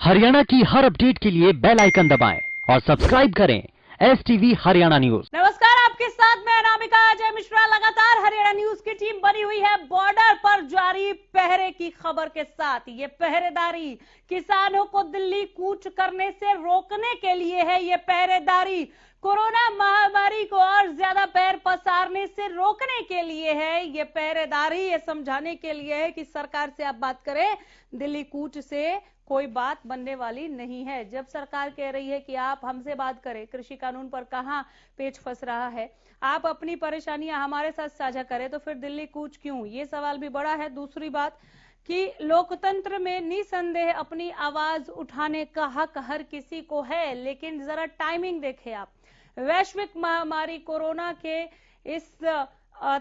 हरियाणा की हर अपडेट के लिए बेल आइकन दबाएं और सब्सक्राइब करें STV हरियाणा न्यूज। नमस्कार, आपके साथ मैं अनामिका अजय मिश्रा। लगातार हरियाणा न्यूज की टीम बनी हुई है बॉर्डर पर जारी पहरे की खबर के साथ। ये पहरेदारी किसानों को दिल्ली कूच करने से रोकने के लिए है। ये पहरेदारी कोरोना महामारी को और ज्यादा पैर पसारने से रोकने के लिए है। ये पहरेदारी ये समझाने के लिए है कि सरकार से आप बात करें, दिल्ली कूच से कोई बात बनने वाली नहीं है। जब सरकार कह रही है कि आप हमसे बात करें, कृषि कानून पर कहां पेच फंस रहा है, आप अपनी परेशानियां हमारे साथ साझा करें, तो फिर दिल्ली कूच क्यों? ये सवाल भी बड़ा है। दूसरी बात कि लोकतंत्र में निसंदेह अपनी आवाज उठाने का हक हर किसी को है, लेकिन जरा टाइमिंग देखें आप। वैश्विक महामारी कोरोना के इस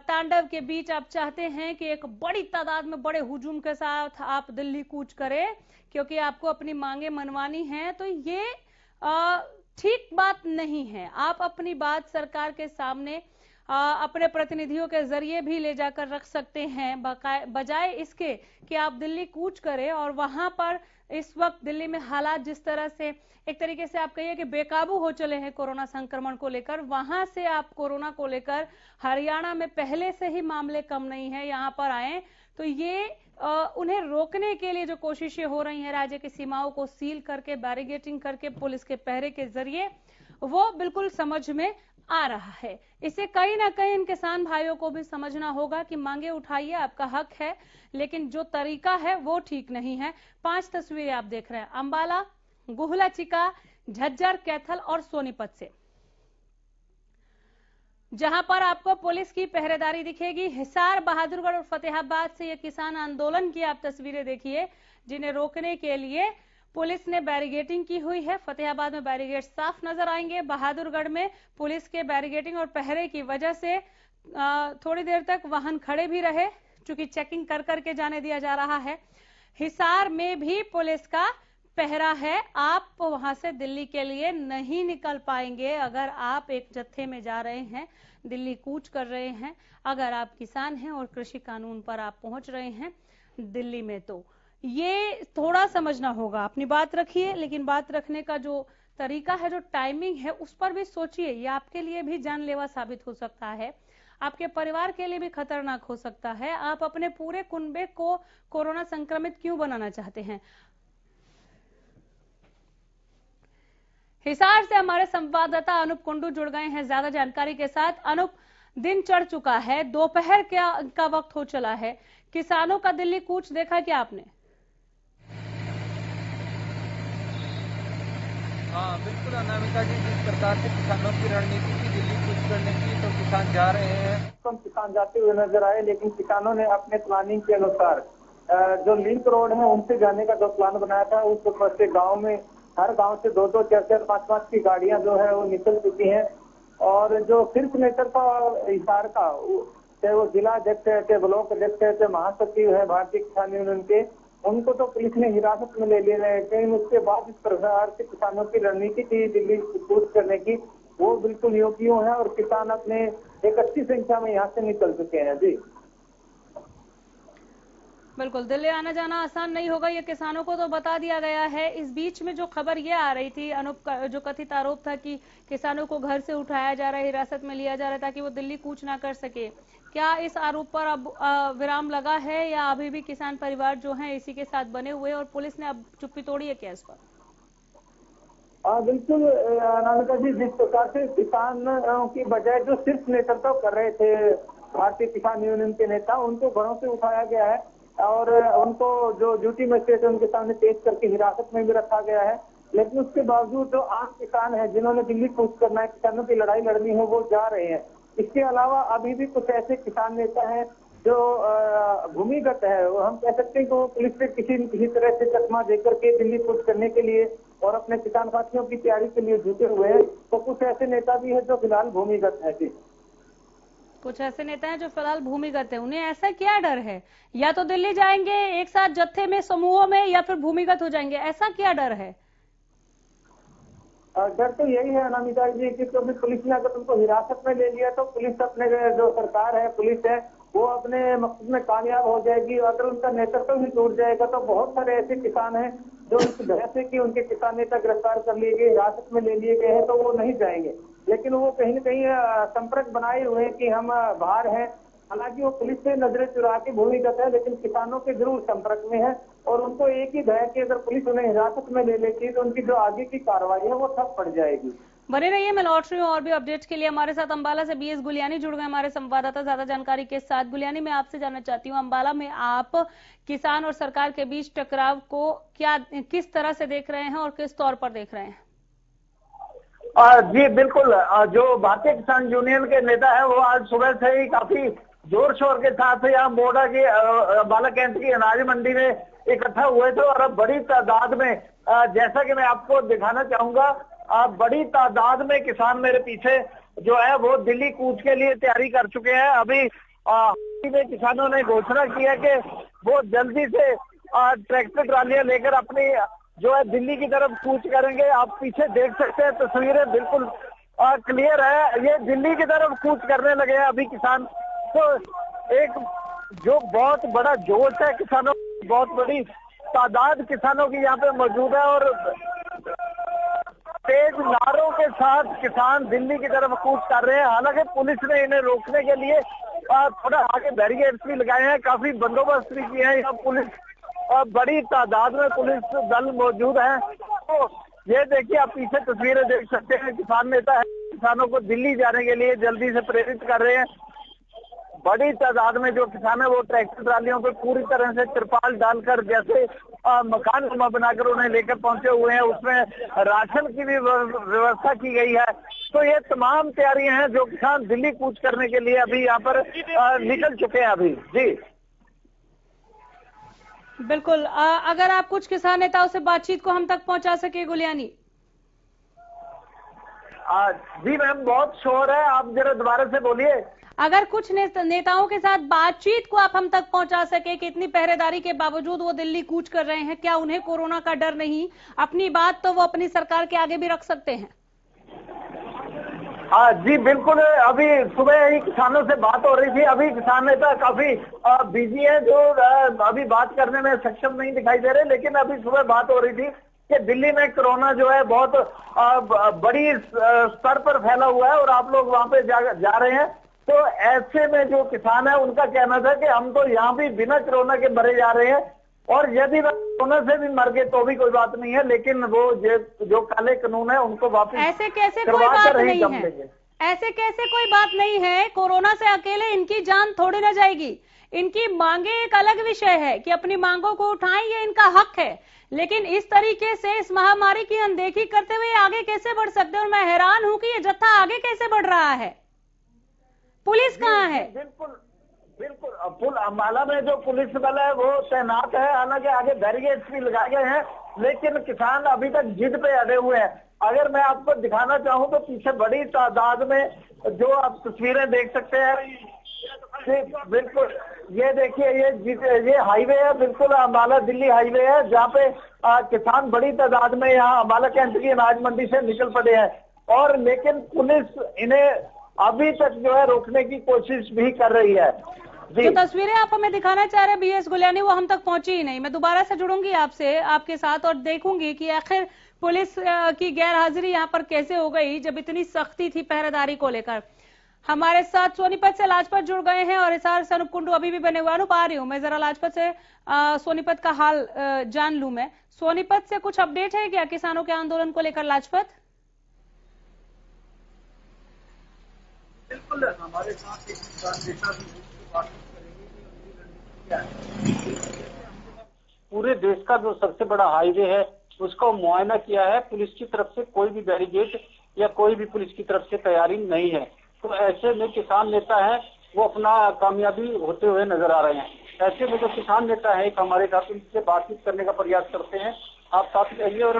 तांडव के बीच आप चाहते हैं कि एक बड़ी तादाद में बड़े हुजूम के साथ आप दिल्ली कूच करें क्योंकि आपको अपनी मांगे मनवानी है, तो ये ठीक बात नहीं है। आप अपनी बात सरकार के सामने अपने प्रतिनिधियों के जरिए भी ले जाकर रख सकते हैं, बजाय इसके कि आप दिल्ली कूच करें। और वहां पर इस वक्त दिल्ली में हालात जिस तरह से एक तरीके से आप कहिए कि बेकाबू हो चले हैं कोरोना संक्रमण को लेकर, वहां से आप कोरोना को लेकर हरियाणा में पहले से ही मामले कम नहीं है, यहां पर आए तो ये उन्हें रोकने के लिए जो कोशिशें हो रही हैं राज्य की सीमाओं को सील करके, बैरिगेटिंग करके, पुलिस के पहरे के जरिए, वो बिल्कुल समझ में आ रहा है। इसे कहीं ना कहीं इन किसान भाइयों को भी समझना होगा कि मांगे उठाइए, आपका हक है, लेकिन जो तरीका है वो ठीक नहीं है। 5 तस्वीरें आप देख रहे हैं अंबाला, गुहला चिका, झज्जर, कैथल और सोनीपत से, जहां पर आपको पुलिस की पहरेदारी दिखेगी। हिसार, बहादुरगढ़ और फतेहाबाद से ये किसान आंदोलन की आप तस्वीरें देखिए, जिन्हें रोकने के लिए पुलिस ने बैरिगेटिंग की हुई है। फतेहाबाद में बैरिगेड साफ नजर आएंगे। बहादुरगढ़ में पुलिस के बैरिगेटिंग और पहरे की वजह से थोड़ी देर तक वाहन खड़े भी रहे, चूंकि चेकिंग कर करके जाने दिया जा रहा है। हिसार में भी पुलिस का पहरा है। आप वहां से दिल्ली के लिए नहीं निकल पाएंगे अगर आप एक जत्थे में जा रहे हैं, दिल्ली कूच कर रहे हैं। अगर आप किसान हैं और कृषि कानून पर आप पहुंच रहे हैं दिल्ली में, तो ये थोड़ा समझना होगा। अपनी बात रखिए, लेकिन बात रखने का जो तरीका है, जो टाइमिंग है, उस पर भी सोचिए। ये आपके लिए भी जानलेवा साबित हो सकता है, आपके परिवार के लिए भी खतरनाक हो सकता है। आप अपने पूरे कुनबे को कोरोना संक्रमित क्यों बनाना चाहते हैं? हिसार से हमारे संवाददाता अनूप कुंडू जुड़ गए हैं ज्यादा जानकारी के साथ। अनूप, दिन चढ़ चुका है, दोपहर का वक्त हो चला है, किसानों का दिल्ली कूच देखा क्या आपने? हाँ बिल्कुल अनामिका जी, जिस प्रकार से किसानों की रणनीति की दिल्ली कूच करने की, तो किसान जा रहे हैं, तो किसान जाते हुए नजर आए। लेकिन किसानों ने अपने प्लानिंग के अनुसार जो लिंक रोड है उनसे जाने का जो प्लान बनाया था, उस पर से गाँव में हर गांव से 2-2, 4-4, 5-5 की गाड़ियां जो है वो निकल चुकी हैं। और जो शीर्ष नेतृत्व हिसार का, चाहे वो जिला अध्यक्ष है, चाहे ब्लॉक अध्यक्ष है, चाहे महासचिव है भारतीय किसान यूनियन के, उनको तो पुलिस ने हिरासत में ले लिया है। लेकिन उसके बाद इस प्रकार से किसानों की रणनीति थी दिल्ली कूच करने की, वो बिल्कुल योग्यों है और किसान अपने एक अच्छी संख्या में यहाँ से निकल चुके हैं। जी बिल्कुल, दिल्ली आना जाना आसान नहीं होगा, ये किसानों को तो बता दिया गया है। इस बीच में जो खबर ये आ रही थी अनूप, जो कथित आरोप था कि किसानों को घर से उठाया जा रहा है, हिरासत में लिया जा रहा है ताकि वो दिल्ली कूच ना कर सके, क्या इस आरोप पर अब विराम लगा है या अभी भी किसान परिवार जो है इसी के साथ बने हुए और पुलिस ने अब चुप्पी तोड़ी है क्या इस पर? बिल्कुल अनामिका जी, जिस प्रकार से किसानों की बजाय जो शीर्ष नेतृत्व कर रहे थे भारतीय किसान यूनियन के नेता, उनको घरों से उठाया गया है और उनको जो ड्यूटी मजिस्ट्रेट है उनके सामने पेश करके हिरासत में भी रखा गया है। लेकिन उसके बावजूद जो आम किसान है जिन्होंने दिल्ली कूच करना है, किसानों की लड़ाई लड़नी है, वो जा रहे हैं। इसके अलावा अभी भी कुछ ऐसे किसान नेता हैं जो भूमिगत है, वो हम कह सकते हैं कि वो पुलिस से किसी न किसी तरह से चकमा देकर के दिल्ली कूच करने के लिए और अपने किसान साथियों की तैयारी के लिए जुटे हुए हैं। तो कुछ ऐसे नेता भी है जो फिलहाल भूमिगत है। जी, कुछ ऐसे नेता हैं जो फिलहाल भूमिगत है। उन्हें ऐसा क्या डर है? या तो दिल्ली जाएंगे एक साथ जत्थे में, समूहों में, या फिर भूमिगत हो जाएंगे, ऐसा क्या डर है? डर तो यही है अनामिका जी कि क्योंकि पुलिस ने अगर उनको हिरासत में ले लिया तो पुलिस अपने जो सरकार है, पुलिस है, वो अपने मकसद में कामयाब हो जाएगी। अगर उनका नेतृत्व भी टूट जाएगा तो बहुत सारे ऐसे किसान हैं जो इस वजह से कि उनके किसान नेता गिरफ्तार कर लिए गए, हिरासत में ले लिए गए हैं, तो वो नहीं जाएंगे। लेकिन वो कहीं न कहीं संपर्क बनाए हुए हैं कि हम बाहर हैं। हालांकि वो पुलिस से नजरें चुरा के भूमिगत है, लेकिन किसानों के जरूर संपर्क में है और उनको एक ही भय कि अगर पुलिस उन्हें हिरासत में ले लेती है तो उनकी जो आगे की कार्रवाई है वो ठप पड़ जाएगी। बने रहिए, मैं लौट रही हूँ और भी अपडेट्स के लिए। हमारे साथ अंबाला से बीएस गुलियानी जुड़ गए हमारे संवाददाता ज्यादा जानकारी के साथ। गुलियानी, मैं आपसे जानना चाहती हूँ, अंबाला में आप किसान और सरकार के बीच टकराव को किस तरह से देख रहे हैं और किस तौर पर देख रहे हैं? जी बिल्कुल, जो भारतीय किसान यूनियन के नेता है वो आज सुबह से ही काफी जोर शोर के साथ यहाँ मोड़ा की अंबाला कैंट की अनाज मंडी में इकट्ठा हुए थे और अब बड़ी तादाद में, जैसा कि मैं आपको दिखाना चाहूंगा, बड़ी तादाद में किसान मेरे पीछे जो है वो दिल्ली कूच के लिए तैयारी कर चुके हैं। अभी में किसानों ने घोषणा की है कि वो जल्दी से ट्रैक्टर ट्रालियां लेकर अपनी जो है दिल्ली की तरफ कूच करेंगे। आप पीछे देख सकते हैं, तस्वीरें बिल्कुल क्लियर है, ये दिल्ली की तरफ कूच करने लगे हैं अभी किसान। तो एक जो बहुत बड़ा जोश है किसानों, बहुत बड़ी तादाद किसानों की यहाँ पे मौजूद है और तेज नारों के साथ किसान दिल्ली की तरफ कूच कर रहे हैं। हालांकि पुलिस ने इन्हें रोकने के लिए थोड़ा आगे बैरिकेड्स भी लगाए हैं, काफी बंदोबस्त भी किए हैं। यहाँ पुलिस बड़ी तादाद में पुलिस दल मौजूद है। तो ये देखिए, आप पीछे तस्वीरें देख सकते हैं, किसान नेता है किसानों को दिल्ली जाने के लिए जल्दी से प्रेरित कर रहे हैं। बड़ी तादाद में जो किसान है वो ट्रैक्टर ट्रालियों पे पूरी तरह से तिरपाल डालकर, जैसे मकान नुमा बनाकर उन्हें लेकर पहुंचे हुए हैं। उसमें राशन की भी व्यवस्था की गई है। तो ये तमाम तैयारियां हैं जो किसान दिल्ली कूच करने के लिए अभी यहाँ पर निकल चुके हैं अभी। जी बिल्कुल, अगर आप कुछ किसान नेताओं से बातचीत को हम तक पहुंचा सके गुलियानी। जी मैम, बहुत शोर है, आप जरा दोबारा से बोलिए। अगर कुछ नेताओं के साथ बातचीत को आप हम तक पहुंचा सके कि इतनी पहरेदारी के बावजूद वो दिल्ली कूच कर रहे हैं, क्या उन्हें कोरोना का डर नहीं? अपनी बात तो वो अपनी सरकार के आगे भी रख सकते हैं। जी बिल्कुल, अभी सुबह ही किसानों से बात हो रही थी। अभी किसान नेता काफी बिजी है, जो अभी बात करने में सक्षम नहीं दिखाई दे रहे, लेकिन अभी सुबह बात हो रही थी कि दिल्ली में कोरोना जो है बहुत बड़ी स्तर पर फैला हुआ है और आप लोग वहां पे जा रहे हैं। तो ऐसे में जो किसान है उनका कहना था कि हम तो यहाँ भी बिना कोरोना के मरे जा रहे हैं और यदि कोरोना से भी मर गए तो भी कोई बात नहीं है, लेकिन वो जो काले कानून है उनको वापस ऐसे कैसे कोई बात नहीं है? ऐसे कैसे कोई बात नहीं है? कोरोना से अकेले इनकी जान थोड़ी ना जाएगी। इनकी मांगे एक अलग विषय है कि अपनी मांगों को उठाएं, ये इनका हक है, लेकिन इस तरीके से इस महामारी की अनदेखी करते हुए आगे कैसे बढ़ सकते हैं? और मैं हैरान हूं कि ये जत्था आगे कैसे बढ़ रहा है। पुलिस कहाँ है? बिल्कुल अंबाला में जो पुलिस बल है वो तैनात है। हालांकि आगे बैरिकेड्स भी लगाए गए हैं, लेकिन किसान अभी तक जिद पे अड़े हुए हैं। अगर मैं आपको दिखाना चाहूँ तो पीछे बड़ी तादाद में जो आप तस्वीरें देख सकते हैं, बिल्कुल ये देखिए, ये हाईवे है, बिल्कुल अंबाला दिल्ली हाईवे है, जहाँ पे किसान बड़ी तादाद में यहाँ अंबाला कैंट की अनाज मंडी से निकल पड़े हैं। और लेकिन पुलिस इन्हें अभी तक जो है रोकने की कोशिश भी कर रही है। जो तस्वीरें आप हमें दिखाना चाह रहे हैं बीएस गुलियानी, वो हम तक पहुंची ही नहीं। मैं दोबारा से जुड़ूंगी आपसे, आपके साथ, और देखूंगी कि आखिर पुलिस की गैर हाजिरी यहाँ पर कैसे हो गई जब इतनी सख्ती थी पहरेदारी को लेकर। हमारे साथ सोनीपत से लाजपत जुड़ गए हैं और हिसार से अनूप कुंडू अभी भी बने हुए। अनूप, आ रही हूँ मैं, जरा लाजपत से सोनीपत का हाल जान लूं मैं। सोनीपत से कुछ अपडेट है क्या किसानों के आंदोलन को लेकर लाजपत? बिल्कुल, हमारे साथ एक किसान नेता भी बात करेंगे। पूरे देश का जो सबसे बड़ा हाईवे है उसका मुआयना किया है। पुलिस की तरफ से कोई भी बैरिकेड या कोई भी पुलिस की तरफ से तैयारी नहीं है। तो ऐसे में किसान नेता है वो अपना कामयाबी होते हुए नजर आ रहे हैं। ऐसे में जो किसान नेता है एक हमारे साथ, उनसे बातचीत करने का प्रयास करते हैं। आप साथ रहिए और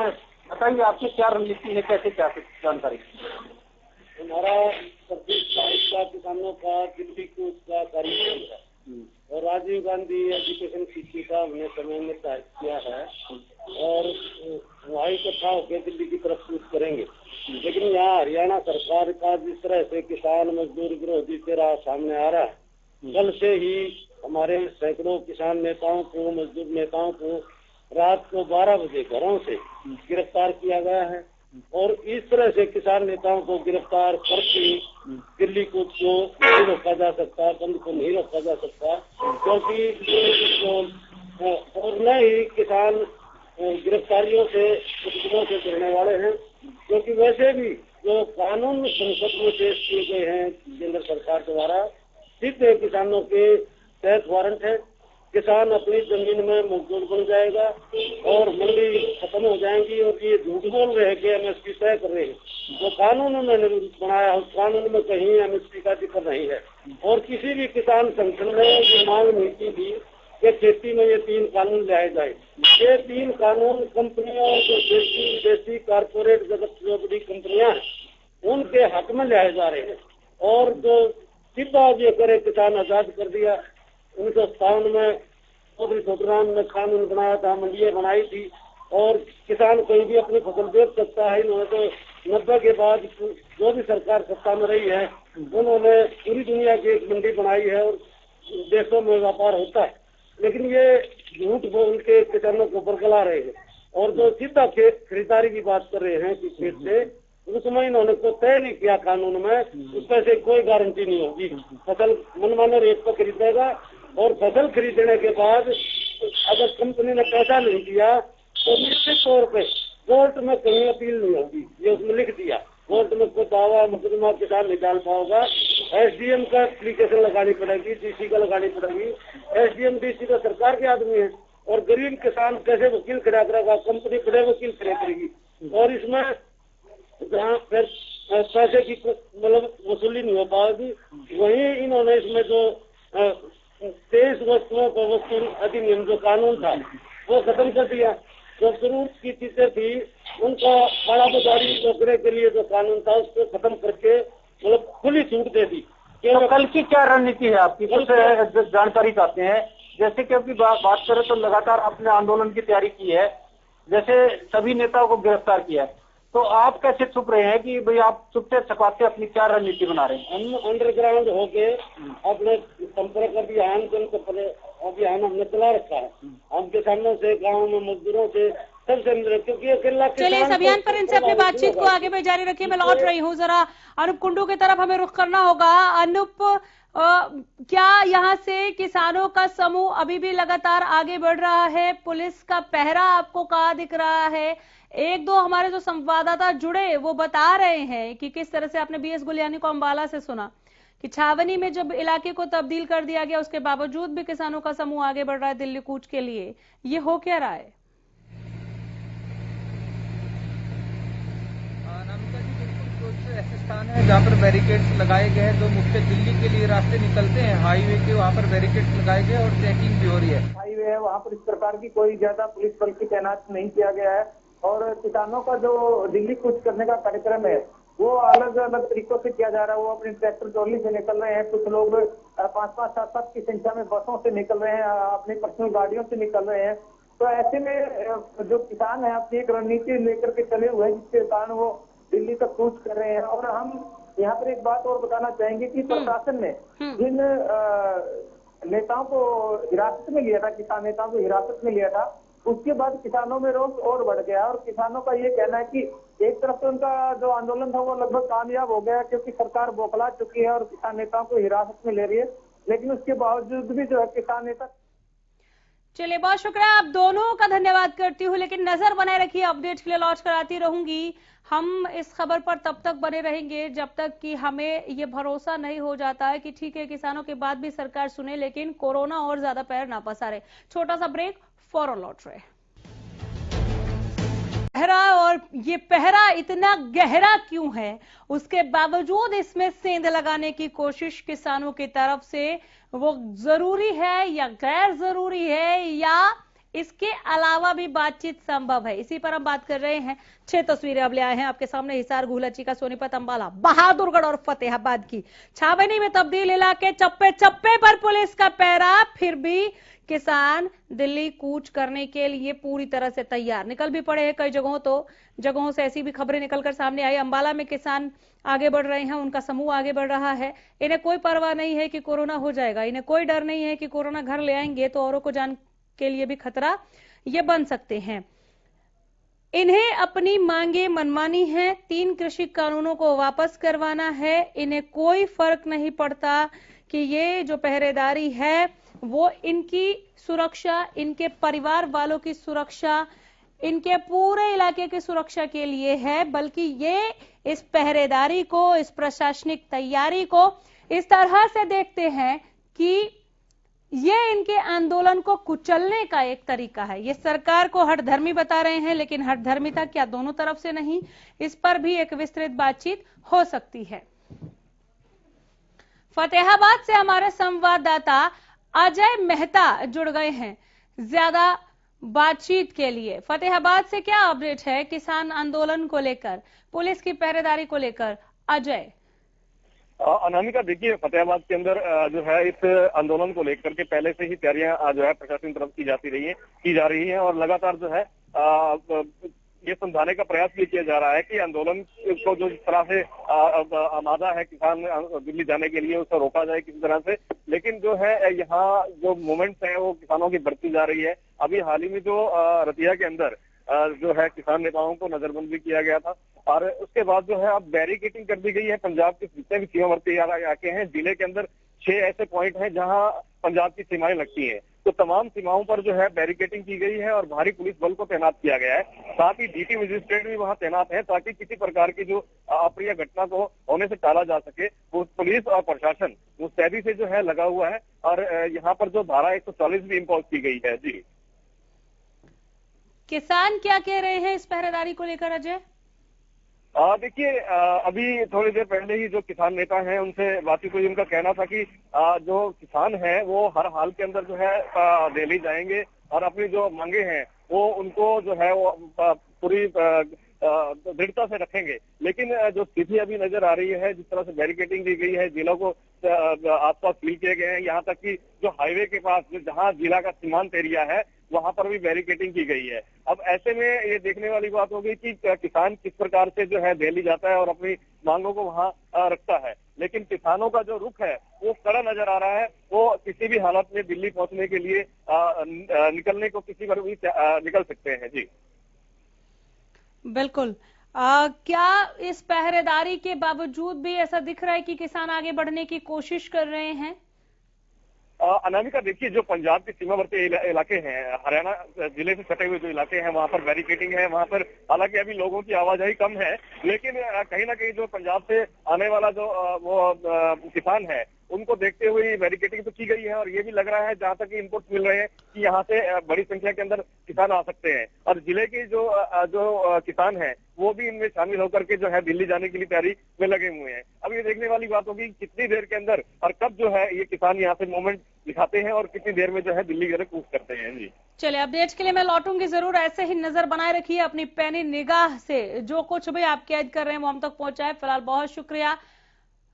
बताइए आपकी क्या रणनीति है, कैसे क्या जानकारी? हमारा किसानों का दिल्ली कूच का कार्यक्रम है और राजीव गांधी एजुकेशन सिटी का हमने समय में तय किया है और वहाँ इकट्ठा होकर दिल्ली की तरफ कूच करेंगे। लेकिन यहाँ हरियाणा सरकार का जिस तरह से किसान मजदूर विरोधी चेहरा सामने आ रहा है, कल से ही हमारे सैकड़ों किसान नेताओं को, मजदूर नेताओं को रात को 12 बजे घरों से गिरफ्तार किया गया है। और इस तरह से किसान नेताओं को गिरफ्तार करके दिल्ली कूच को नहीं रोका जा सकता, बंद को नहीं रोका जा सकता, क्योंकि और न ही किसान गिरफ्तारियों से मुकदमों से डरने वाले हैं, क्योंकि वैसे भी जो कानून संसद में पेश किए गए हैं केंद्र सरकार द्वारा, सीधे किसानों के तहत वारंट है। किसान अपनी जमीन में मजदूर बन जाएगा और मंडी खत्म हो जाएंगी। और ये झूठ बोल रहे हैं कि एमएसपी तय कर रहे हैं, जो कानून उन्होंने बनाया उस कानून में कहीं एमएसपी का जिक्र नहीं है। और किसी भी किसान संगठन ने ये मांग नहीं की थी कि खेती में ये 3 कानून लाए जाए। ये 3 कानून कंपनियों, जो देशी विदेशी कारपोरेट जगत जो बड़ी कंपनियां हैं, उनके हक में लाए जा रहे हैं। और जो सीधा ये करे किसान आजाद कर दिया। 1957 में चौधरी छोटूराम ने कानून बनाया था, मंडियां बनाई थी और किसान कोई भी अपनी फसल बेच सकता है। इन्होंने तो 90 के बाद जो भी सरकार सत्ता में रही है, उन्होंने पूरी दुनिया की एक मंडी बनाई है और देशों में व्यापार होता है। लेकिन ये झूठ बोल के किसानों को बरगला रहे हैं। और जो सीधा खेत खरीदारी की बात कर रहे हैं कि खेत से, उसमें इन्होंने को तय नहीं किया कानून में, उसमें से कोई गारंटी नहीं होगी। फसल मनमाने रेट पर खरीदेगा और फसल खरीदने के बाद अगर कंपनी ने पैसा नहीं दिया तो निश्चित तौर पे कोर्ट में कहीं अपील नहीं होगी। ये उसमें लिख दिया, कोर्ट में कोई दावा मुकदमा किसान नहीं डाल पाओगा। एसडीएम का एप्लीकेशन लगानी पड़ेगी, डीसी का लगानी पड़ेगी। एसडीएम डीसी तो सरकार के आदमी है और गरीब किसान कैसे वकील खड़ा करेगा? कंपनी खड़े वकील खड़े करेगी। और इसमें जहाँ फिर पैसे की मतलब वसूली नहीं हो पाएगी। वहीं इन्होंने इसमें जो 23 वस्तुओं पर वस्तु अधिनियम जो कानून था वो खत्म कर दिया। जो जरूरत की चीजें थी उनका बड़ा बाजारी रोकने के लिए जो कानून था उसको खत्म करके मतलब खुली छूट दे दी। तो कल की क्या रणनीति है आपकी? कुछ जानकारी चाहते हैं। जैसे कि अभी बात करें तो लगातार आपने आंदोलन की तैयारी की है, जैसे सभी नेताओं को गिरफ्तार किया है, तो आप कैसे छुप रहे हैं कि भाई आप छुपते छपाते अपनी क्या रणनीति बना रहे हैं? हम अंडरग्राउंड होके अपने संपर्क अभियान हमने चला रखा है। हम किसानों से, गाँव में मजदूरों से, सबसे मिल, क्योंकि अकेला चलिए इस अभियान पर इनसे अपनी बातचीत को आगे भी जारी रखिए। मैं लौट रही हूँ, जरा अनूप कुंडू की तरफ हमें रुख करना होगा। अनूप, क्या यहाँ से किसानों का समूह अभी भी लगातार आगे बढ़ रहा है? पुलिस का पहरा आपको कहाँ दिख रहा है? 1-2 हमारे जो संवाददाता जुड़े वो बता रहे हैं कि किस तरह से आपने बीएस गुलियानी को अंबाला से सुना कि छावनी में जब इलाके को तब्दील कर दिया गया उसके बावजूद भी किसानों का समूह आगे बढ़ रहा है दिल्ली कूच के लिए। ये हो क्या रहा है? नामिका जी, बिल्कुल कुछ ऐसे स्थान है जहाँ पर बैरिकेड्स लगाए गए हैं। जो मुख्य दिल्ली के लिए रास्ते निकलते हैं हाईवे के, वहाँ पर बैरिकेड्स लगाए गए और चेकिंग भी हो रही है। हाईवे है, वहाँ पर इस प्रकार की कोई ज्यादा पुलिस बल की तैनात नहीं किया गया है। और किसानों का जो दिल्ली कूच करने का कार्यक्रम है वो अलग अलग तरीकों से किया जा रहा है। वो अपनी ट्रैक्टर ट्रॉली से निकल रहे हैं, कुछ लोग 5-5, 7-7 की संख्या में बसों से निकल रहे हैं, अपनी पर्सनल गाड़ियों से निकल रहे हैं। तो ऐसे में जो किसान है अपनी एक रणनीति लेकर के चले हुए हैं, जिसके कारण वो दिल्ली तक कूच कर रहे हैं। और हम यहाँ पर एक बात और बताना चाहेंगे कि प्रशासन ने जिन नेताओं को हिरासत में लिया था, किसान नेताओं को हिरासत में लिया था, उसके बाद किसानों में रोष और बढ़ गया। और किसानों का ये कहना है कि एक तरफ से उनका जो आंदोलन था वो लगभग कामयाब हो गया, क्योंकि सरकार बौखला चुकी है और किसान नेताओं को हिरासत में ले रही है। लेकिन उसके बावजूद भी जो है किसान नेता। चलिए बहुत शुक्रिया, आप दोनों का धन्यवाद करती हूँ। लेकिन नजर बनाए रखिए, अपडेट के लिए लॉन्च कराती रहूंगी। हम इस खबर पर तब तक बने रहेंगे जब तक कि हमें ये भरोसा नहीं हो जाता है कि ठीक है किसानों की बात भी सरकार सुने, लेकिन कोरोना और ज्यादा पैर ना पसारे। छोटा सा ब्रेक, फौरन लौट रहे। पहरा, और ये पहरा इतना गहरा क्यों है, उसके बावजूद इसमें सेंध लगाने की कोशिश किसानों की तरफ से वो जरूरी है या गैर जरूरी है, या इसके अलावा भी बातचीत संभव है। इसी पर हम बात कर रहे हैं। 6 तस्वीरें अब ले आए हैं आपके सामने। हिसार, गुहलची, सोनीपत, अंबाला, बहादुरगढ़ और फतेहाबाद की छावनी में तब्दील इलाके, चप्पे चप्पे पर पुलिस का पहरा। फिर भी किसान दिल्ली कूच करने के लिए पूरी तरह से तैयार निकल भी पड़े हैं। कई जगहों से ऐसी भी खबरें निकलकर सामने आई। अंबाला में किसान आगे बढ़ रहे हैं, उनका समूह आगे बढ़ रहा है। इन्हें कोई परवाह नहीं है कि कोरोना हो जाएगा, इन्हें कोई डर नहीं है कि कोरोना घर ले आएंगे तो औरों को जान के लिए भी खतरा ये बन सकते हैं। इन्हें अपनी मांगे मनमानी है। 3 कृषि कानूनों को वापस करवाना है। इन्हें कोई फर्क नहीं पड़ता कि ये जो पहरेदारी है वो इनकी सुरक्षा, इनके परिवार वालों की सुरक्षा, इनके पूरे इलाके की सुरक्षा के लिए है, बल्कि ये इस पहरेदारी को, इस प्रशासनिक तैयारी को इस तरह से देखते हैं कि ये इनके आंदोलन को कुचलने का एक तरीका है। ये सरकार को हठधर्मी बता रहे हैं, लेकिन हठधर्मिता क्या दोनों तरफ से नहीं, इस पर भी एक विस्तृत बातचीत हो सकती है। फतेहाबाद से हमारे संवाददाता अजय मेहता जुड़ गए हैं ज्यादा बातचीत के लिए। फतेहाबाद से क्या अपडेट है किसान आंदोलन को लेकर, पुलिस की पहरेदारी को लेकर? अजय। अनामिका, देखिए फतेहाबाद के अंदर जो है इस आंदोलन को लेकर के पहले से ही तैयारियां जो है प्रशासन की तरफ की जा रही है और लगातार जो है ये समझाने का प्रयास भी किया जा रहा है कि आंदोलन को जो जिस तरह से आमादा है किसान दिल्ली जाने के लिए, उसे रोका जाए किसी तरह से। लेकिन जो है यहाँ जो मूवमेंट्स है वो किसानों की बढ़ती जा रही है। अभी हाल ही में जो रतिया के अंदर जो है किसान नेताओं को नजरबंद भी किया गया था और उसके बाद जो है अब बैरिकेडिंग कर दी गई है। पंजाब के जितने भी सीमावर्ती इलाके हैं, जिले के अंदर 6 ऐसे पॉइंट हैं जहां पंजाब की सीमाएं लगती हैं, तो तमाम सीमाओं पर जो है बैरिकेडिंग की गई है और भारी पुलिस बल को तैनात किया गया है। साथ ही डीटी मजिस्ट्रेट भी वहां तैनात है ताकि किसी प्रकार की जो अप्रिय घटना को होने से टाला जा सके। वो पुलिस और प्रशासन मुस्तैदी से जो है लगा हुआ है और यहाँ पर जो धारा 140 भी इम्पोज की गई है। जी, किसान क्या कह रहे हैं इस पहरेदारी को लेकर अजय? देखिए अभी थोड़ी देर पहले ही जो किसान नेता हैं उनसे बातचीत हुई। उनका कहना था कि जो किसान हैं वो हर हाल के अंदर जो है दिल्ली जाएंगे और अपनी जो मांगे हैं वो उनको जो है वो पूरी दृढ़ता से रखेंगे। लेकिन जो स्थिति अभी नजर आ रही है, जिस तरह से बैरिकेडिंग दी गई है, जिलों को आसपास सील किए गए हैं, यहाँ तक कि जो हाईवे के पास जहाँ जिला का सीमांत एरिया है वहां पर भी बैरिकेडिंग की गई है। अब ऐसे में ये देखने वाली बात होगी कि किसान किस प्रकार से जो है दिल्ली जाता है और अपनी मांगों को वहां रखता है। लेकिन किसानों का जो रुख है वो कड़ा नजर आ रहा है। वो किसी भी हालत में दिल्ली पहुंचने के लिए निकलने को किसी पर भी निकल सकते हैं। जी बिल्कुल। क्या इस पहरेदारी के बावजूद भी ऐसा दिख रहा है कि किसान आगे बढ़ने की कोशिश कर रहे हैं? अनामिका, देखिए जो पंजाब के सीमावर्ती इलाके हैं, हरियाणा जिले से सटे हुए जो इलाके हैं वहां पर बैरिकेडिंग है। वहां पर हालांकि अभी लोगों की आवाजाही कम है, लेकिन कहीं ना कहीं जो पंजाब से आने वाला जो वो किसान है उनको देखते हुए बैरिकेडिंग तो की गई है और ये भी लग रहा है जहां तक इनपुट मिल रहे हैं कि यहाँ से बड़ी संख्या के अंदर किसान आ सकते हैं और जिले के जो किसान हैं वो भी इनमें शामिल होकर के जो है दिल्ली जाने के लिए तैयारी में लगे हुए हैं। अब ये देखने वाली बात होगी कितनी देर के अंदर और कब जो है ये किसान यहाँ से मूवमेंट दिखाते हैं और कितनी देर में जो है दिल्ली की तरफ कूच करते हैं। जी चलिए, अपडेट्स के लिए मैं लौटूंगी जरूर। ऐसे ही नजर बनाए रखिए अपनी पैनी निगाह से, जो कुछ भी आप कैद कर रहे हैं वो हम तक पहुंचाए। फिलहाल बहुत शुक्रिया।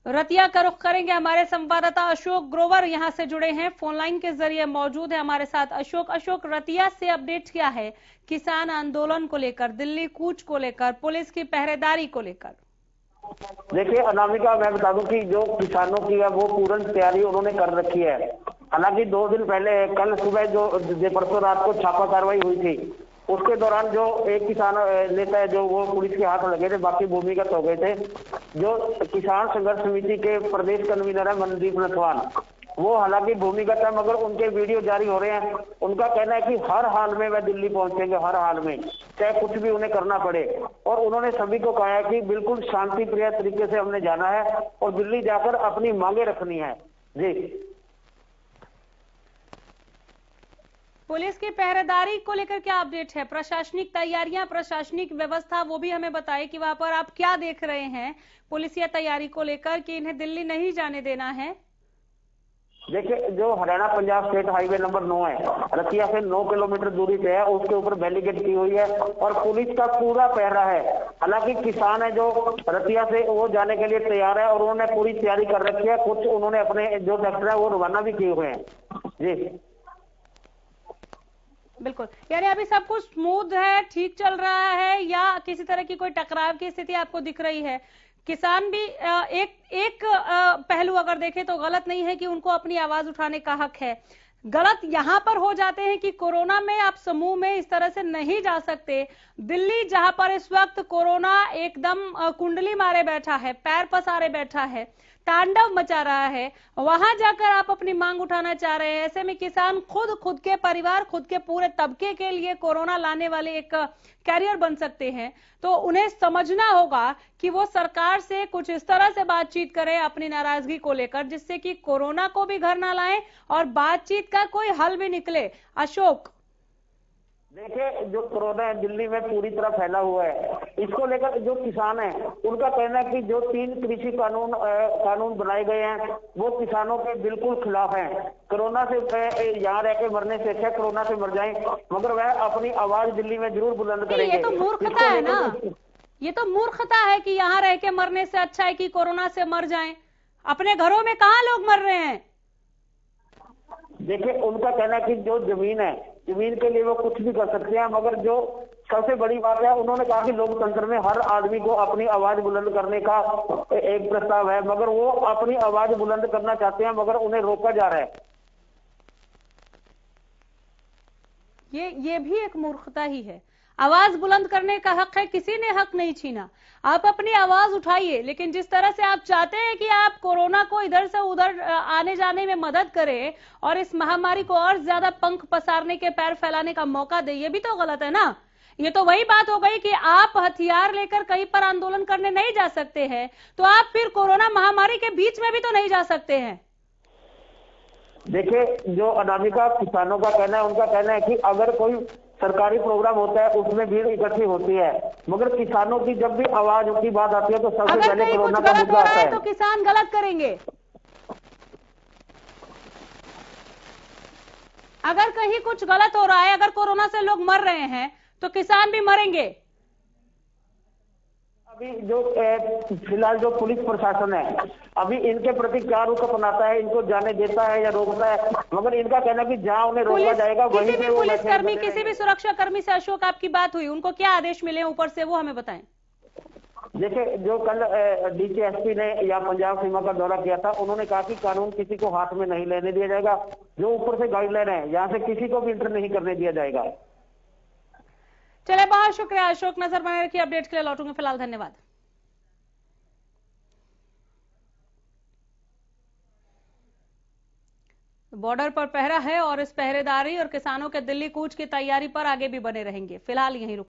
रतिया का रुख करेंगे। हमारे संवाददाता अशोक ग्रोवर यहां से जुड़े हैं, फोन लाइन के जरिए मौजूद है हमारे साथ। अशोक, रतिया से अपडेट क्या है किसान आंदोलन को लेकर, दिल्ली कूच को लेकर, पुलिस की पहरेदारी को लेकर? देखिए अनामिका, मैं बता दूं कि जो किसानों की है वो पूर्ण तैयारी उन्होंने कर रखी है। हालांकि 2 दिन पहले कल सुबह जो परसों रात को छापा कार्रवाई हुई थी उसके दौरान जो एक किसान नेता है जो वो पुलिस के हाथ लगे थे, बाकी भूमिगत हो गए थे। जो किसान संघर्ष समिति के प्रदेश कन्वीनर है मनदीप नथवान, वो हालांकि भूमिगत है मगर उनके वीडियो जारी हो रहे हैं। उनका कहना है कि हर हाल में वह दिल्ली पहुंचेंगे, हर हाल में, चाहे कुछ भी उन्हें करना पड़े। और उन्होंने सभी को कहा है कि बिल्कुल शांति प्रिय तरीके से हमने जाना है और दिल्ली जाकर अपनी मांगे रखनी है। जी, पुलिस की पहरेदारी को लेकर क्या अपडेट है? प्रशासनिक तैयारियां, प्रशासनिक व्यवस्था, वो भी हमें बताएं कि वहां पर आप क्या देख रहे हैं पुलिस या तैयारी को लेकर कि इन्हें दिल्ली नहीं जाने देना है। देखिए, जो Haryana Punjab state highway number 9 है, रतिया से 9 किलोमीटर दूरी पे है, उसके ऊपर बैरिकेड की हुई है और पुलिस का पूरा पहरा है। हालांकि किसान है जो रतिया से वो जाने के लिए तैयार है और उन्होंने पूरी तैयारी कर रखी है। कुछ उन्होंने अपने जो ट्रैक्टर है वो रवाना भी किए हुए हैं। जी बिल्कुल, यानी अभी सब कुछ स्मूथ है, ठीक चल रहा है, या किसी तरह की कोई टकराव की स्थिति आपको दिख रही है? किसान भी एक पहलू अगर देखें तो गलत नहीं है कि उनको अपनी आवाज उठाने का हक है। गलत यहां पर हो जाते हैं कि कोरोना में आप समूह में इस तरह से नहीं जा सकते। दिल्ली जहां पर इस वक्त कोरोना एकदम कुंडली मारे बैठा है, पैर पसारे बैठा है, तांडव मचा रहा है, वहां जाकर आप अपनी मांग उठाना चाह रहे हैं। ऐसे में किसान खुद के परिवार, खुद के पूरे तबके के लिए कोरोना लाने वाले एक कैरियर बन सकते हैं। तो उन्हें समझना होगा कि वो सरकार से कुछ इस तरह से बातचीत करें अपनी नाराजगी को लेकर, जिससे कि कोरोना को भी घर ना लाएं और बातचीत का कोई हल भी निकले। अशोक, देखिए, जो कोरोना है दिल्ली में पूरी तरह फैला हुआ है। इसको लेकर जो किसान है उनका कहना है कि जो 3 कृषि कानून बनाए गए हैं वो किसानों के बिल्कुल खिलाफ हैं। कोरोना से यहाँ रह के मरने से अच्छा कोरोना से मर जाएं, मगर वह अपनी आवाज दिल्ली में जरूर बुलंद करेंगे। ये तो मूर्खता है ना, ये तो मूर्खता है कि यहाँ रह के मरने से अच्छा है कि कोरोना से मर जाएं। अपने घरों में कहाँ लोग मर रहे हैं? देखिए, उनका कहना है कि जो जमीन है, जमीन के लिए वो कुछ भी कर सकते हैं, मगर जो सबसे बड़ी बात है, उन्होंने कहा कि लोकतंत्र में हर आदमी को अपनी आवाज बुलंद करने का एक प्रस्ताव है, मगर वो अपनी आवाज बुलंद करना चाहते हैं मगर उन्हें रोका जा रहा है। ये भी एक मूर्खता ही है। आवाज बुलंद करने का हक है, किसी ने हक नहीं छीना। आप अपनी आवाज उठाइए, लेकिन जिस तरह से आप चाहते हैं कि आप कोरोना को इधर से उधर आने जाने में मदद करें और इस महामारी को और ज्यादा पंख पसारने के, पैर फैलाने का मौका दे, ये भी तो गलत है ना। ये तो वही बात हो गई कि आप हथियार लेकर कहीं पर आंदोलन करने नहीं जा सकते हैं, तो आप फिर कोरोना महामारी के बीच में भी तो नहीं जा सकते हैं। देखिए, जो अनामिका किसानों का कहना है, उनका कहना है कि अगर कोई सरकारी प्रोग्राम होता है उसमें भीड़ इकट्ठी होती है, मगर किसानों की जब भी आवाज की बात आती है तो सबसे पहले कोरोना का मुद्दा आता है। तो किसान गलत करेंगे। अगर कहीं कुछ गलत हो रहा है, अगर कोरोना से लोग मर रहे हैं तो किसान भी मरेंगे। अभी जो फिलहाल जो पुलिस प्रशासन है अभी इनके प्रति क्या रुख अपनाता है, इनको जाने देता है या रोकता है, मगर इनका कहना है कि जहां उन्हें रोका जाएगा वहीं पे वो पुलिसकर्मी, किसी भी सुरक्षा कर्मी से अशोक आपकी बात हुई, उनको क्या आदेश मिले ऊपर से, वो हमें बताएं। देखिए, जो कल डीजीएसपी ने या पंजाब सीमा का दौरा किया था, उन्होंने कहा कि कानून किसी को हाथ में नहीं लेने दिया जाएगा। जो ऊपर से गाइडलाइन है यहाँ से किसी को भी इंटर नहीं करने दिया जाएगा। चले, बहुत शुक्रिया अशोक, नजर बनाए रखिए, अपडेट के लिए लौटूंगे, फिलहाल धन्यवाद। बॉर्डर पर पहरा है और इस पहरेदारी और किसानों के दिल्ली कूच की तैयारी पर आगे भी बने रहेंगे। फिलहाल यहीं रुक